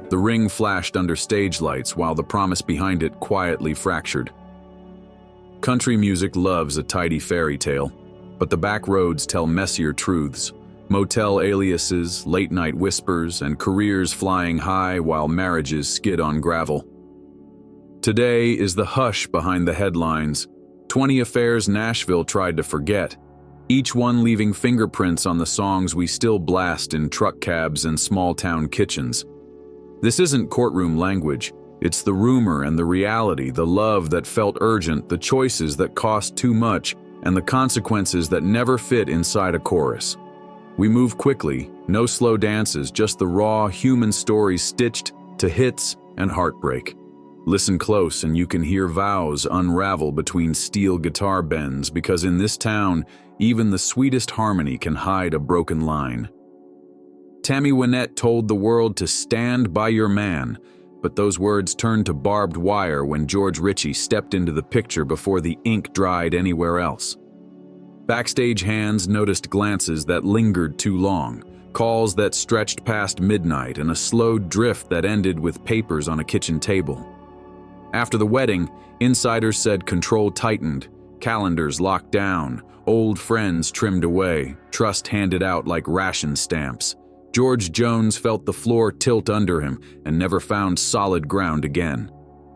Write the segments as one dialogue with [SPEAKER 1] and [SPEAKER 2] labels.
[SPEAKER 1] The ring flashed under stage lights while the promise behind it quietly fractured. Country music loves a tidy fairy tale, but the back roads tell messier truths. Motel aliases, late-night whispers, and careers flying high while marriages skid on gravel. Today is the hush behind the headlines. 20 affairs Nashville tried to forget, each one leaving fingerprints on the songs we still blast in truck cabs and small-town kitchens. This isn't courtroom language. It's the rumor and the reality, the love that felt urgent, the choices that cost too much, and the consequences that never fit inside a chorus. We move quickly, no slow dances, just the raw human stories stitched to hits and heartbreak. Listen close and you can hear vows unravel between steel guitar bends, because in this town, even the sweetest harmony can hide a broken line. Tammy Wynette told the world to stand by your man, but those words turned to barbed wire when George Ritchie stepped into the picture before the ink dried anywhere else. Backstage hands noticed glances that lingered too long, calls that stretched past midnight, and a slow drift that ended with papers on a kitchen table. After the wedding, insiders said control tightened, calendars locked down, old friends trimmed away, trust handed out like ration stamps. George Jones felt the floor tilt under him and never found solid ground again.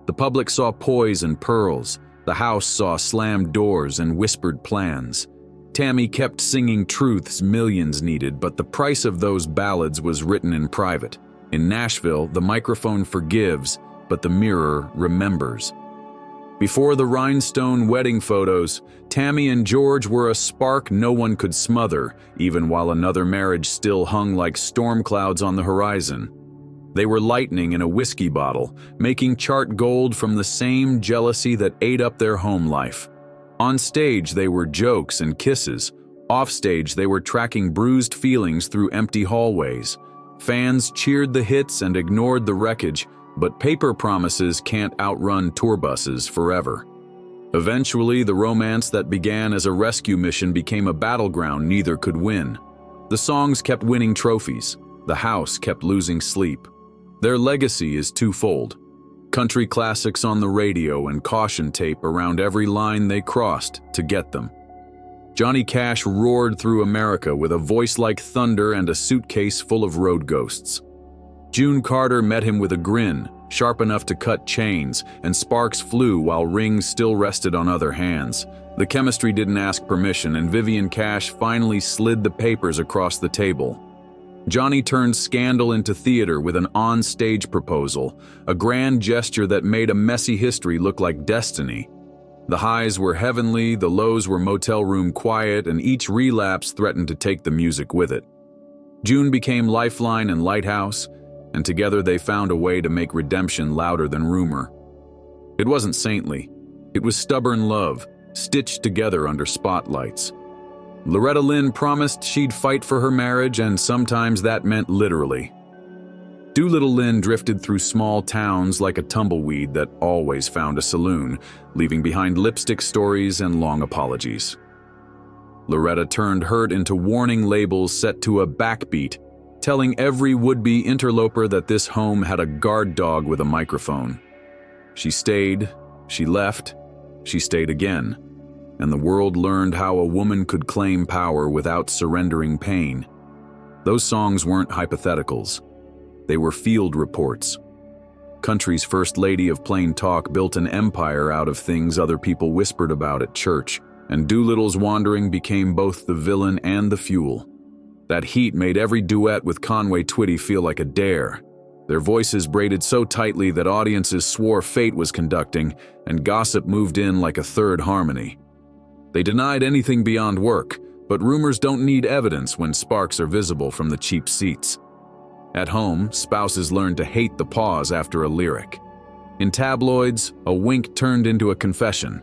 [SPEAKER 1] The public saw poise and pearls. The house saw slammed doors and whispered plans. Tammy kept singing truths millions needed, but the price of those ballads was written in private. In Nashville, the microphone forgives, but the mirror remembers. Before the rhinestone wedding photos, Tammy and George were a spark no one could smother, even while another marriage still hung like storm clouds on the horizon. They were lightning in a whiskey bottle, making chart gold from the same jealousy that ate up their home life. On stage, they were jokes and kisses. Offstage, they were tracking bruised feelings through empty hallways. Fans cheered the hits and ignored the wreckage, but paper promises can't outrun tour buses forever. Eventually, the romance that began as a rescue mission became a battleground neither could win. The songs kept winning trophies. The house kept losing sleep. Their legacy is twofold: country classics on the radio and caution tape around every line they crossed to get them. Johnny Cash roared through America with a voice like thunder and a suitcase full of road ghosts. June Carter met him with a grin, sharp enough to cut chains, and sparks flew while rings still rested on other hands. The chemistry didn't ask permission, and Vivian Cash finally slid the papers across the table. Johnny turned scandal into theater with an on-stage proposal, a grand gesture that made a messy history look like destiny. The highs were heavenly, the lows were motel room quiet, and each relapse threatened to take the music with it. June became lifeline and lighthouse, and together they found a way to make redemption louder than rumor. It wasn't saintly. It was stubborn love, stitched together under spotlights. Loretta Lynn promised she'd fight for her marriage, and sometimes that meant literally. Doolittle Lynn drifted through small towns like a tumbleweed that always found a saloon, leaving behind lipstick stories and long apologies. Loretta turned hurt into warning labels set to a backbeat, telling every would-be interloper that this home had a guard dog with a microphone. She stayed, she left, she stayed again, and the world learned how a woman could claim power without surrendering pain. Those songs weren't hypotheticals. They were field reports. Country's first lady of plain talk built an empire out of things other people whispered about at church, and Doolittle's wandering became both the villain and the fuel. That heat made every duet with Conway Twitty feel like a dare. Their voices braided so tightly that audiences swore fate was conducting, and gossip moved in like a third harmony. They denied anything beyond work, but rumors don't need evidence when sparks are visible from the cheap seats. At home, spouses learned to hate the pause after a lyric. In tabloids, a wink turned into a confession.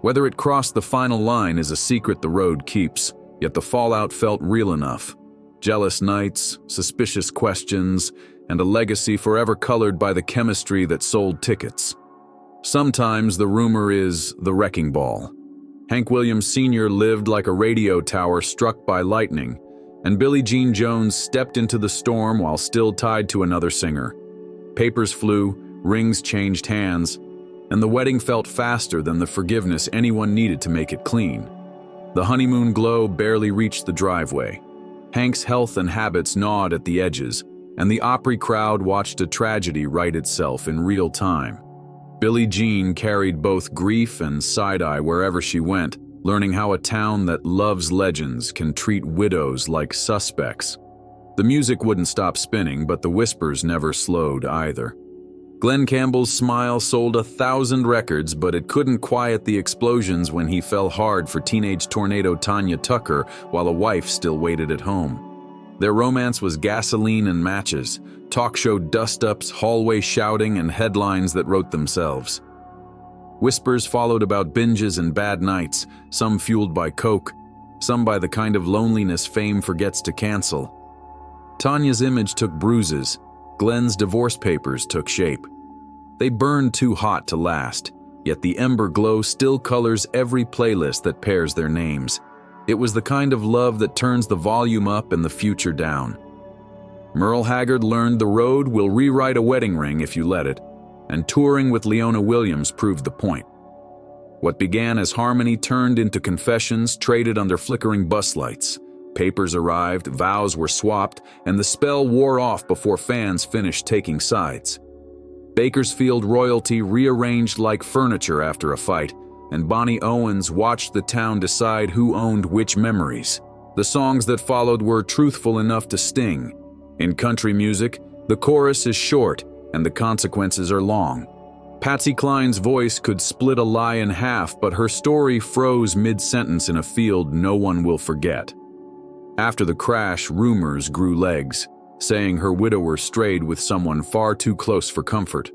[SPEAKER 1] Whether it crossed the final line is a secret the road keeps, yet the fallout felt real enough. Jealous nights, suspicious questions, and a legacy forever colored by the chemistry that sold tickets. Sometimes the rumor is the wrecking ball. Hank Williams Sr. lived like a radio tower struck by lightning, and Billie Jean Jones stepped into the storm while still tied to another singer. Papers flew, rings changed hands, and the wedding felt faster than the forgiveness anyone needed to make it clean. The honeymoon glow barely reached the driveway. Hank's health and habits gnawed at the edges, and the Opry crowd watched a tragedy right itself in real time. Billie Jean carried both grief and side-eye wherever she went, learning how a town that loves legends can treat widows like suspects. The music wouldn't stop spinning, but the whispers never slowed either. Glen Campbell's smile sold 1,000 records, but it couldn't quiet the explosions when he fell hard for teenage tornado Tanya Tucker while a wife still waited at home. Their romance was gasoline and matches, talk show dust-ups, hallway shouting, and headlines that wrote themselves. Whispers followed about binges and bad nights, some fueled by coke, some by the kind of loneliness fame forgets to cancel. Tanya's image took bruises. Glen's divorce papers took shape. They burned too hot to last, yet the ember glow still colors every playlist that pairs their names. It was the kind of love that turns the volume up and the future down. Merle Haggard learned the road will rewrite a wedding ring if you let it, and touring with Leona Williams proved the point. What began as harmony turned into confessions traded under flickering bus lights. Papers arrived, vows were swapped, and the spell wore off before fans finished taking sides. Bakersfield royalty rearranged like furniture after a fight, and Bonnie Owens watched the town decide who owned which memories. The songs that followed were truthful enough to sting. In country music, the chorus is short and the consequences are long. Patsy Cline's voice could split a lie in half, but her story froze mid-sentence in a field no one will forget. After the crash, rumors grew legs, saying her widower strayed with someone far too close for comfort.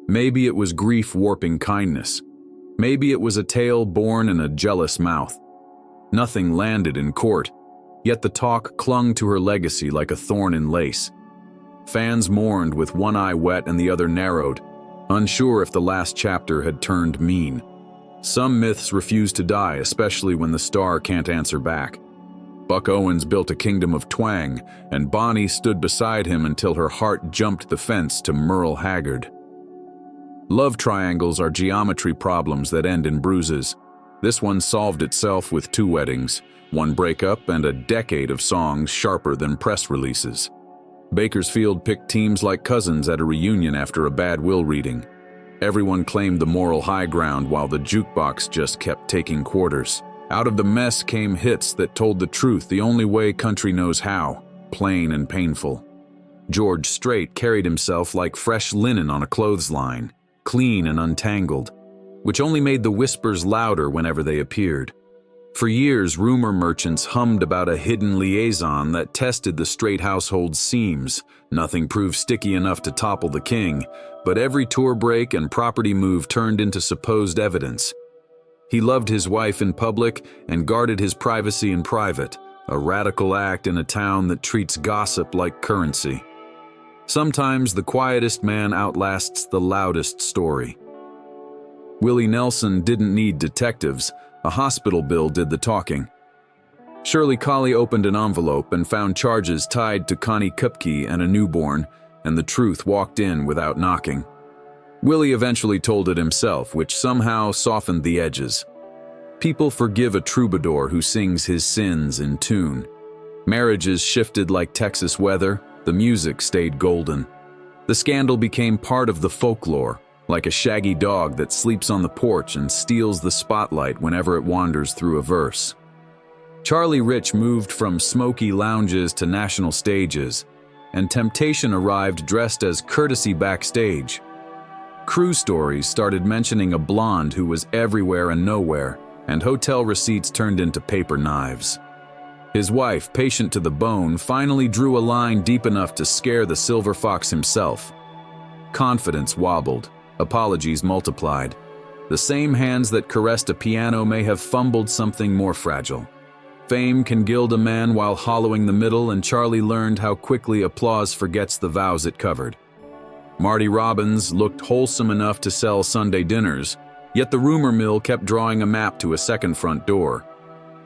[SPEAKER 1] Maybe it was grief warping kindness. Maybe it was a tale born in a jealous mouth. Nothing landed in court, yet the talk clung to her legacy like a thorn in lace. Fans mourned with one eye wet and the other narrowed, unsure if the last chapter had turned mean. Some myths refuse to die, especially when the star can't answer back. Buck Owens built a kingdom of twang, and Bonnie stood beside him until her heart jumped the fence to Merle Haggard. Love triangles are geometry problems that end in bruises. This one solved itself with 2 weddings, 1 breakup, and a decade of songs sharper than press releases. Bakersfield picked teams like cousins at a reunion after a bad will reading. Everyone claimed the moral high ground while the jukebox just kept taking quarters. Out of the mess came hits that told the truth the only way country knows how, plain and painful. George Strait carried himself like fresh linen on a clothesline, clean and untangled, which only made the whispers louder whenever they appeared. For years, rumor merchants hummed about a hidden liaison that tested the Strait household's seams. Nothing proved sticky enough to topple the king, but every tour break and property move turned into supposed evidence. He loved his wife in public and guarded his privacy in private, a radical act in a town that treats gossip like currency. Sometimes the quietest man outlasts the loudest story. Willie Nelson didn't need detectives. A hospital bill did the talking. Shirley Colley opened an envelope and found charges tied to Connie Kupke and a newborn, and the truth walked in without knocking. Willie eventually told it himself, which somehow softened the edges. People forgive a troubadour who sings his sins in tune. Marriages shifted like Texas weather, the music stayed golden. The scandal became part of the folklore, like a shaggy dog that sleeps on the porch and steals the spotlight whenever it wanders through a verse. Charlie Rich moved from smoky lounges to national stages, and temptation arrived dressed as courtesy backstage. Crew stories started mentioning a blonde who was everywhere and nowhere, and hotel receipts turned into paper knives. His wife, patient to the bone, finally drew a line deep enough to scare the silver fox himself. Confidence wobbled. Apologies multiplied. The same hands that caressed a piano may have fumbled something more fragile. Fame can gild a man while hollowing the middle, and Charlie learned how quickly applause forgets the vows it covered. Marty Robbins looked wholesome enough to sell Sunday dinners, yet the rumor mill kept drawing a map to a second front door.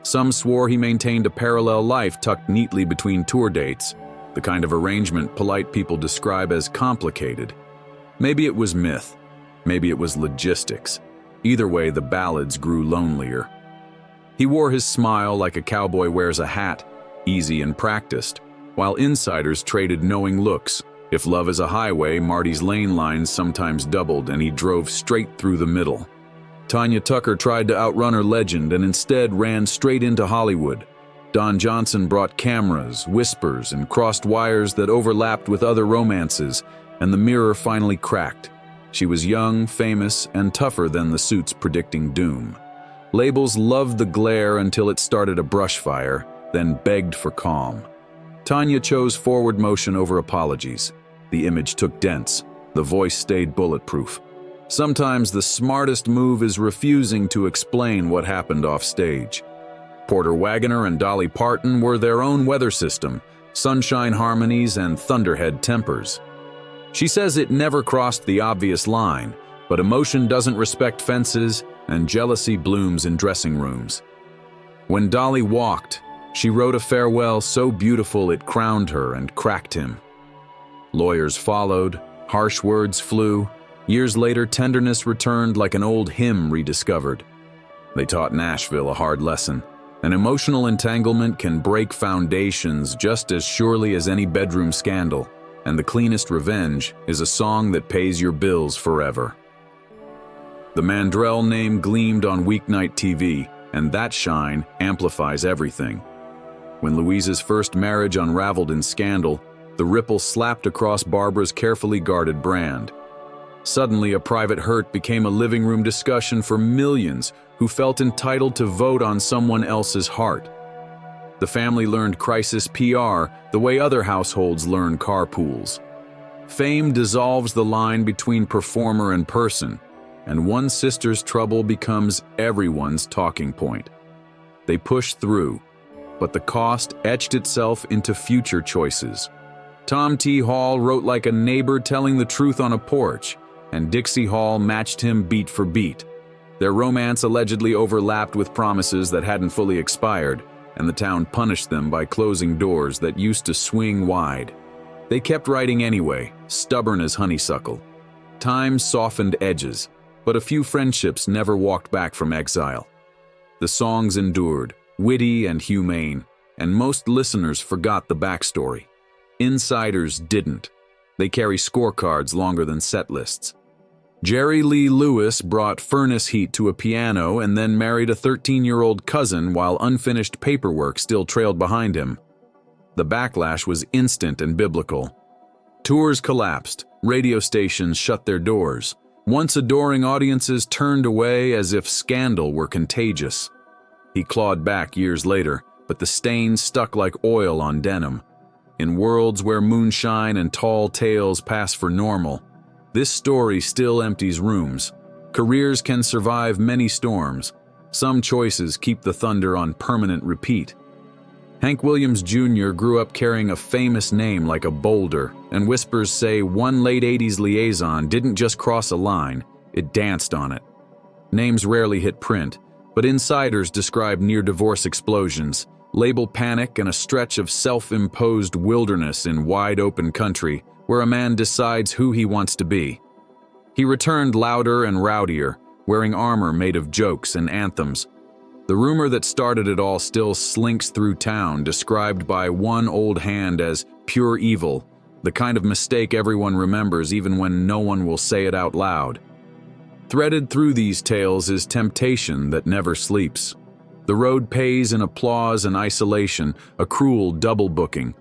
[SPEAKER 1] Some swore he maintained a parallel life tucked neatly between tour dates, the kind of arrangement polite people describe as complicated. Maybe it was myth, maybe it was logistics. Either way, the ballads grew lonelier. He wore his smile like a cowboy wears a hat, easy and practiced, while insiders traded knowing looks. If love is a highway, Marty's lane lines sometimes doubled and he drove straight through the middle. Tanya Tucker tried to outrun her legend and instead ran straight into Hollywood. Don Johnson brought cameras, whispers, and crossed wires that overlapped with other romances, and the mirror finally cracked. She was young, famous, and tougher than the suits predicting doom. Labels loved the glare until it started a brush fire, then begged for calm. Tanya chose forward motion over apologies. The image took dents. The voice stayed bulletproof. Sometimes the smartest move is refusing to explain what happened off stage. Porter Wagoner and Dolly Parton were their own weather system, sunshine harmonies and thunderhead tempers. She says it never crossed the obvious line, but emotion doesn't respect fences and jealousy blooms in dressing rooms. When Dolly walked, she wrote a farewell so beautiful it crowned her and cracked him. Lawyers followed, harsh words flew. Years later, tenderness returned like an old hymn rediscovered. They taught Nashville a hard lesson. An emotional entanglement can break foundations just as surely as any bedroom scandal, and the cleanest revenge is a song that pays your bills forever. The Mandrell name gleamed on weeknight TV, and that shine amplifies everything. When Louise's first marriage unraveled in scandal, the ripple slapped across Barbara's carefully guarded brand. Suddenly, a private hurt became a living room discussion for millions who felt entitled to vote on someone else's heart. The family learned crisis PR the way other households learn carpools. Fame dissolves the line between performer and person, and one sister's trouble becomes everyone's talking point. They pushed through, but the cost etched itself into future choices. Tom T. Hall wrote like a neighbor telling the truth on a porch, and Dixie Hall matched him beat for beat. Their romance allegedly overlapped with promises that hadn't fully expired, and the town punished them by closing doors that used to swing wide. They kept writing anyway, stubborn as honeysuckle. Time softened edges, but a few friendships never walked back from exile. The songs endured, witty and humane, and most listeners forgot the backstory. Insiders didn't. They carry scorecards longer than set lists. Jerry Lee Lewis brought furnace heat to a piano and then married a 13-year-old cousin while unfinished paperwork still trailed behind him. The backlash was instant and biblical. Tours collapsed, radio stations shut their doors. Once adoring audiences turned away as if scandal were contagious. He clawed back years later, but the stains stuck like oil on denim. In worlds where moonshine and tall tales pass for normal, this story still empties rooms. Careers can survive many storms. Some choices keep the thunder on permanent repeat. Hank Williams Jr. grew up carrying a famous name like a boulder, and whispers say one late 80s liaison didn't just cross a line, it danced on it. Names rarely hit print, but insiders describe near-divorce explosions, label panic, and a stretch of self-imposed wilderness in wide-open country where a man decides who he wants to be. He returned louder and rowdier, wearing armor made of jokes and anthems. The rumor that started it all still slinks through town, described by one old hand as pure evil, the kind of mistake everyone remembers even when no one will say it out loud. Threaded through these tales is temptation that never sleeps. The road pays in applause and isolation, a cruel double booking.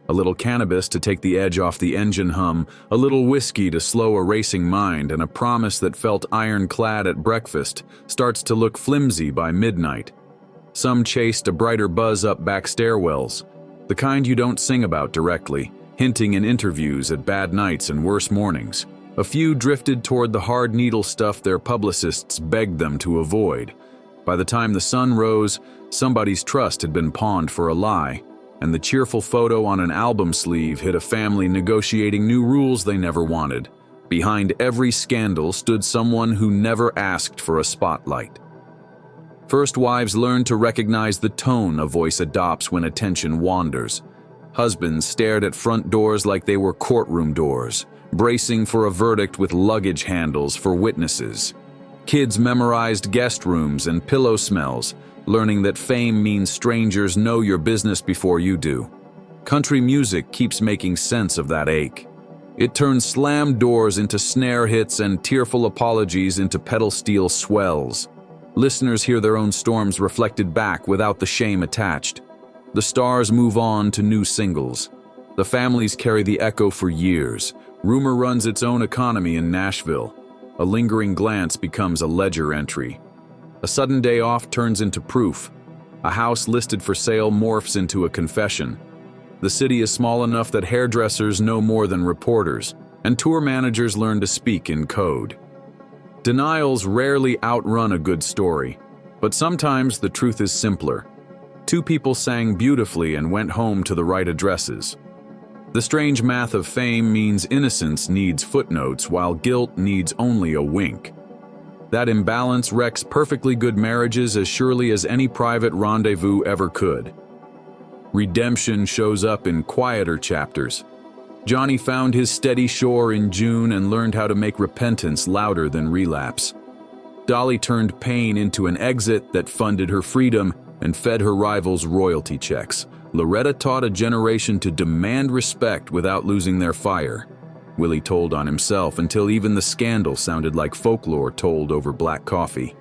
[SPEAKER 1] A little cannabis to take the edge off the engine hum, a little whiskey to slow a racing mind, and a promise that felt ironclad at breakfast starts to look flimsy by midnight. Some chased a brighter buzz up back stairwells, the kind you don't sing about directly, hinting in interviews at bad nights and worse mornings. A few drifted toward the hard needle stuff their publicists begged them to avoid. By the time the sun rose, somebody's trust had been pawned for a lie, and the cheerful photo on an album sleeve hid a family negotiating new rules they never wanted. Behind every scandal stood someone who never asked for a spotlight. First wives learn to recognize the tone a voice adopts when attention wanders. Husbands stared at front doors like they were courtroom doors, bracing for a verdict with luggage handles for witnesses. Kids memorized guest rooms and pillow smells, learning that fame means strangers know your business before you do. Country music keeps making sense of that ache. It turns slammed doors into snare hits and tearful apologies into pedal steel swells. Listeners hear their own storms reflected back without the shame attached. The stars move on to new singles. The families carry the echo for years. Rumor runs its own economy in Nashville. A lingering glance becomes a ledger entry. A sudden day off turns into proof. A house listed for sale morphs into a confession. The city is small enough that hairdressers know more than reporters, and tour managers learn to speak in code. Denials rarely outrun a good story, but sometimes the truth is simpler. Two people sang beautifully and went home to the right addresses. The strange math of fame means innocence needs footnotes while guilt needs only a wink. That imbalance wrecks perfectly good marriages as surely as any private rendezvous ever could. Redemption shows up in quieter chapters. Johnny found his steady shore in June and learned how to make repentance louder than relapse. Dolly turned pain into an exit that funded her freedom and fed her rivals royalty checks. Loretta taught a generation to demand respect without losing their fire. Willie told on himself until even the scandal sounded like folklore told over black coffee.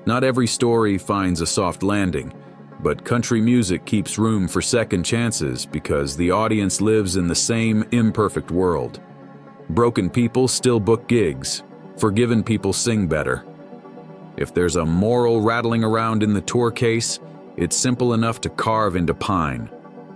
[SPEAKER 1] Not every story finds a soft landing, but country music keeps room for second chances because the audience lives in the same imperfect world. Broken people still book gigs. Forgiven people sing better. If there's a moral rattling around in the tour case, it's simple enough to carve into pine.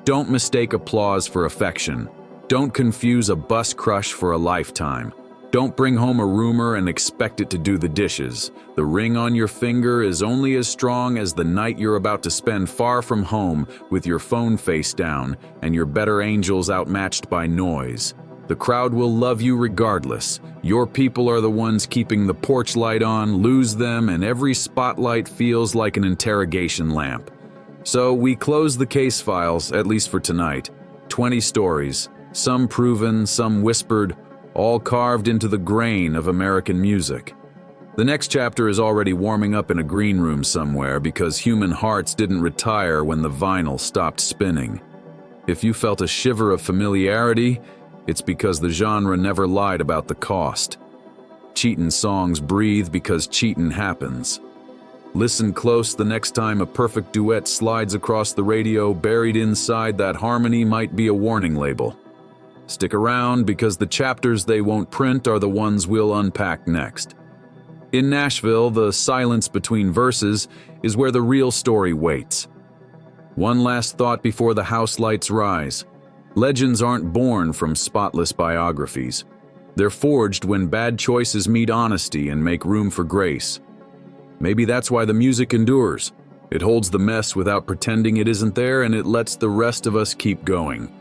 [SPEAKER 1] Don't mistake applause for affection. Don't confuse a bus crush for a lifetime. Don't bring home a rumor and expect it to do the dishes. The ring on your finger is only as strong as the night you're about to spend far from home with your phone face down and your better angels outmatched by noise. The crowd will love you regardless. Your people are the ones keeping the porch light on, lose them, and every spotlight feels like an interrogation lamp. So we close the case files, at least for tonight. 20 stories, some proven, some whispered, all carved into the grain of American music. The next chapter is already warming up in a green room somewhere because human hearts didn't retire when the vinyl stopped spinning. If you felt a shiver of familiarity, it's because the genre never lied about the cost. Cheatin' songs breathe because cheatin' happens. Listen close the next time a perfect duet slides across the radio. Buried inside that harmony might be a warning label. Stick around because the chapters they won't print are the ones we'll unpack next. In Nashville, the silence between verses is where the real story waits. One last thought before the house lights rise. Legends aren't born from spotless biographies. They're forged when bad choices meet honesty and make room for grace. Maybe that's why the music endures. It holds the mess without pretending it isn't there, and it lets the rest of us keep going.